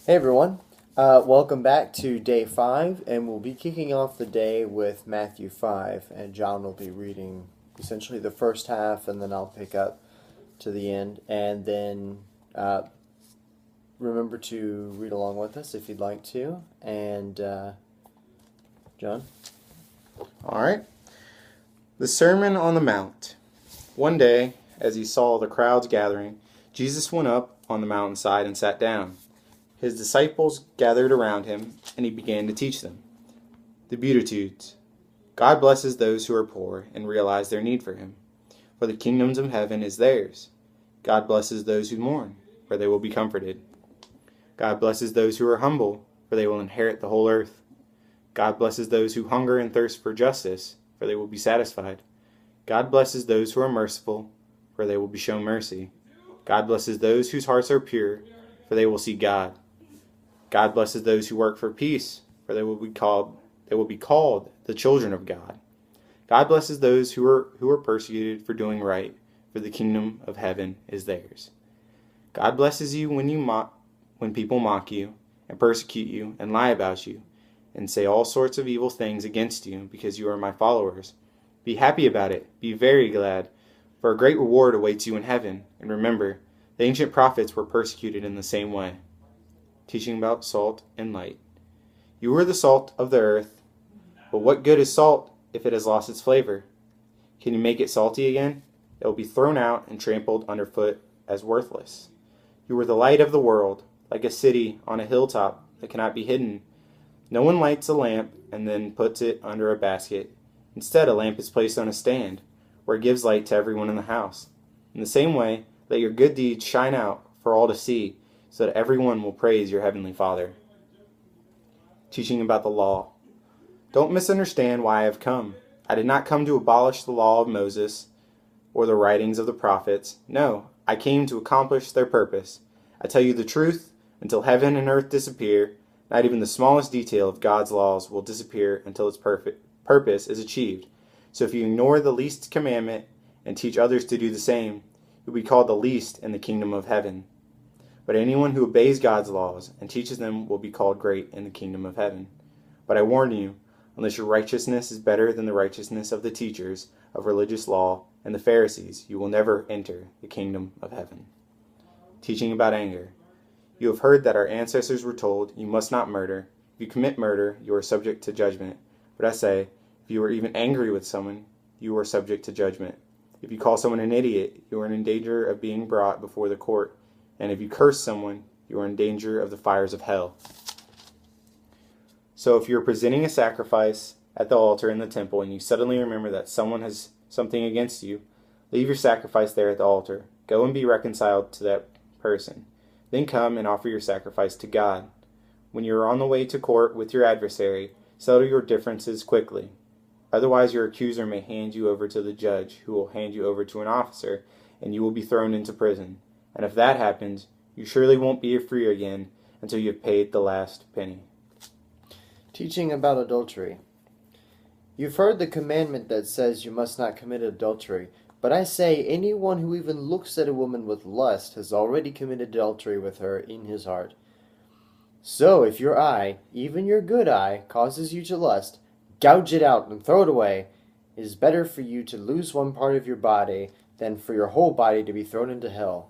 Hey everyone, welcome back to day 5, and we'll be kicking off the day with Matthew 5, and John will be reading essentially the first half, and then I'll pick up to the end, and then remember to read along with us if you'd like to, and John? All right. The Sermon on the Mount. One day, as he saw the crowds gathering, Jesus went up on the mountainside and sat down. His disciples gathered around him, and he began to teach them. The Beatitudes. God blesses those who are poor and realize their need for him, for the kingdom of heaven is theirs. God blesses those who mourn, for they will be comforted. God blesses those who are humble, for they will inherit the whole earth. God blesses those who hunger and thirst for justice, for they will be satisfied. God blesses those who are merciful, for they will be shown mercy. God blesses those whose hearts are pure, for they will see God. God blesses those who work for peace, for they will be called the children of God. God blesses those who are persecuted for doing right, for the kingdom of heaven is theirs. God blesses you when people mock you and persecute you and lie about you and say all sorts of evil things against you because you are my followers. Be happy about it. Be very glad, for a great reward awaits you in heaven. And remember, the ancient prophets were persecuted in the same way. Teaching about salt and light. You are the salt of the earth, but what good is salt if it has lost its flavor? Can you make it salty again? It will be thrown out and trampled underfoot as worthless. You are the light of the world, like a city on a hilltop that cannot be hidden. No one lights a lamp and then puts it under a basket. Instead, a lamp is placed on a stand, where it gives light to everyone in the house. In the same way, let your good deeds shine out for all to see, so that everyone will praise your heavenly Father. Teaching about the law. Don't misunderstand why I have come. I did not come to abolish the law of Moses or the writings of the prophets. No, I came to accomplish their purpose. I tell you the truth, until heaven and earth disappear, not even the smallest detail of God's laws will disappear until its purpose is achieved. So if you ignore the least commandment and teach others to do the same, you'll be called the least in the kingdom of heaven. But anyone who obeys God's laws and teaches them will be called great in the kingdom of heaven. But I warn you, unless your righteousness is better than the righteousness of the teachers of religious law and the Pharisees, you will never enter the kingdom of heaven. Teaching about anger. You have heard that our ancestors were told, you must not murder. If you commit murder, you are subject to judgment. But I say, if you are even angry with someone, you are subject to judgment. If you call someone an idiot, you are in danger of being brought before the court. And if you curse someone, you are in danger of the fires of hell. So if you are presenting a sacrifice at the altar in the temple and you suddenly remember that someone has something against you, leave your sacrifice there at the altar. Go and be reconciled to that person. Then come and offer your sacrifice to God. When you are on the way to court with your adversary, settle your differences quickly. Otherwise your accuser may hand you over to the judge, who will hand you over to an officer, and you will be thrown into prison. And if that happens, you surely won't be free again until you have paid the last penny. Teaching about adultery. You've heard the commandment that says you must not commit adultery, but I say anyone who even looks at a woman with lust has already committed adultery with her in his heart. So if your eye, even your good eye, causes you to lust, gouge it out and throw it away. It is better for you to lose one part of your body than for your whole body to be thrown into hell.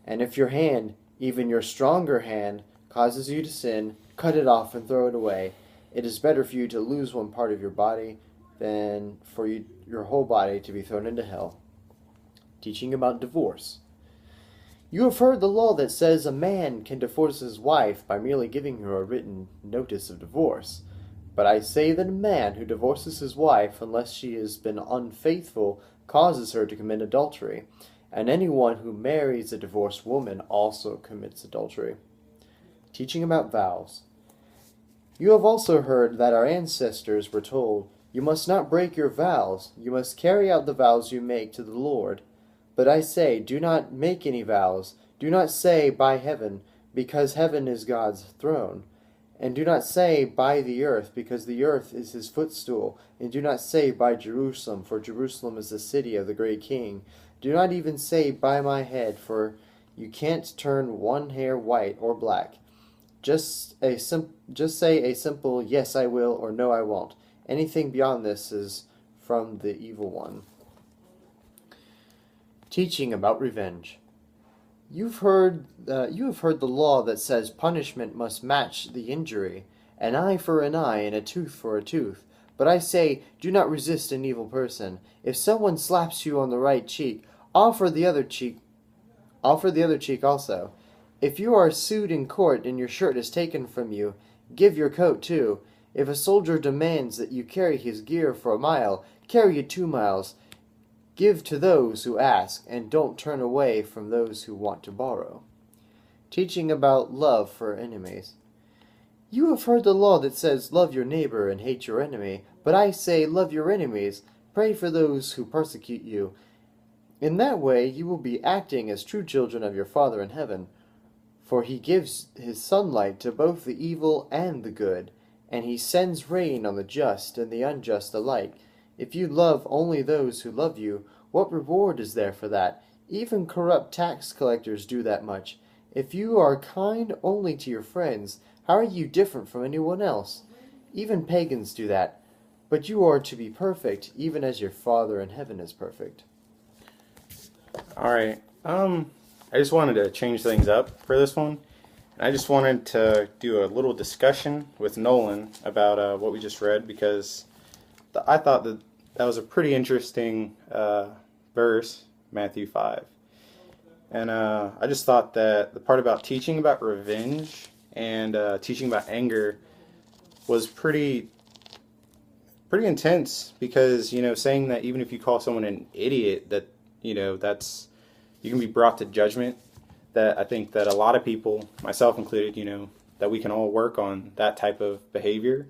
And if your hand, even your stronger hand, causes you to sin, cut it off and throw it away. It is better for you to lose one part of your body than for your whole body to be thrown into hell. Teaching about divorce. You have heard the law that says a man can divorce his wife by merely giving her a written notice of divorce. But I say that a man who divorces his wife unless she has been unfaithful causes her to commit adultery. And anyone who marries a divorced woman also commits adultery. Teaching about vows. You have also heard that our ancestors were told, you must not break your vows, you must carry out the vows you make to the Lord. But I say, do not make any vows, do not say, by heaven, because heaven is God's throne. And do not say, by the earth, because the earth is his footstool. And do not say, by Jerusalem, for Jerusalem is the city of the great king. Do not even say, by my head, for you can't turn one hair white or black. Just say a simple yes I will or no I won't. Anything beyond this is from the evil one. Teaching about revenge. You have heard the law that says punishment must match the injury, an eye for an eye and a tooth for a tooth. But I say, do not resist an evil person. If someone slaps you on the right cheek, offer the other cheek also. If you are sued in court and your shirt is taken from you, give your coat too. If a soldier demands that you carry his gear for a mile, carry it 2 miles. Give to those who ask, and don't turn away from those who want to borrow. Teaching about love for enemies. You have heard the law that says, love your neighbor and hate your enemy. But I say, love your enemies, pray for those who persecute you. In that way you will be acting as true children of your Father in heaven. For he gives his sunlight to both the evil and the good, and he sends rain on the just and the unjust alike. If you love only those who love you, what reward is there for that? Even corrupt tax collectors do that much. If you are kind only to your friends, how are you different from anyone else? Even pagans do that. But you are to be perfect, even as your Father in heaven is perfect. Alright, I just wanted to change things up for this one. I just wanted to do a little discussion with Nolan about what we just read, because I thought that was a pretty interesting verse, Matthew 5. And I just thought that the part about teaching about revenge and teaching about anger was pretty intense, because, saying that even if you call someone an idiot, that, that's, you can be brought to judgment. That I think that a lot of people, myself included, that we can all work on that type of behavior.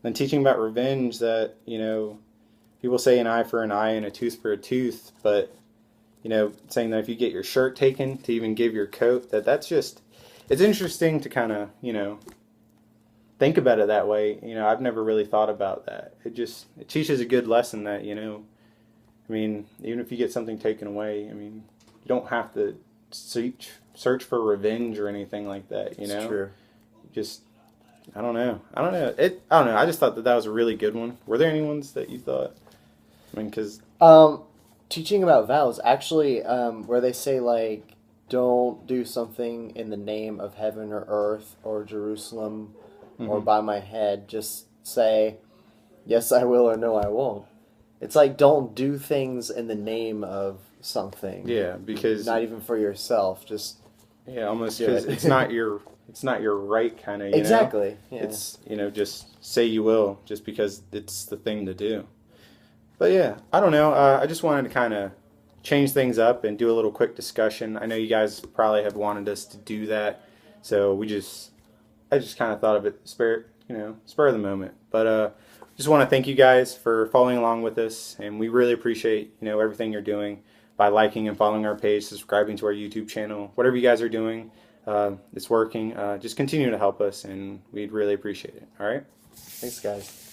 Then teaching about revenge, that, people say an eye for an eye and a tooth for a tooth, but, saying that if you get your shirt taken, to even give your coat, that's just, it's interesting to kind of, think about it that way. I've never really thought about that. It teaches a good lesson that, even if you get something taken away, you don't have to search for revenge or anything like that, It's true. Just, I don't know. I don't know. I just thought that was a really good one. Were there any ones that you thought? Because teaching about vows, actually, where they say, like, don't do something in the name of heaven or earth or Jerusalem or by my head. Just say, yes, I will or no, I won't. It's like, don't do things in the name of something. Yeah, because not even for yourself. Just almost because it's not your right kind of. Exactly. Yeah. It's just say you will just because it's the thing to do. But yeah, I don't know. I just wanted to kind of change things up and do a little quick discussion. I know you guys probably have wanted us to do that, so I just kind of thought of it spur of the moment. But just want to thank you guys for following along with us, and we really appreciate everything you're doing by liking and following our page, subscribing to our YouTube channel, whatever you guys are doing. It's working. Just continue to help us, and we'd really appreciate it. All right? Thanks, guys.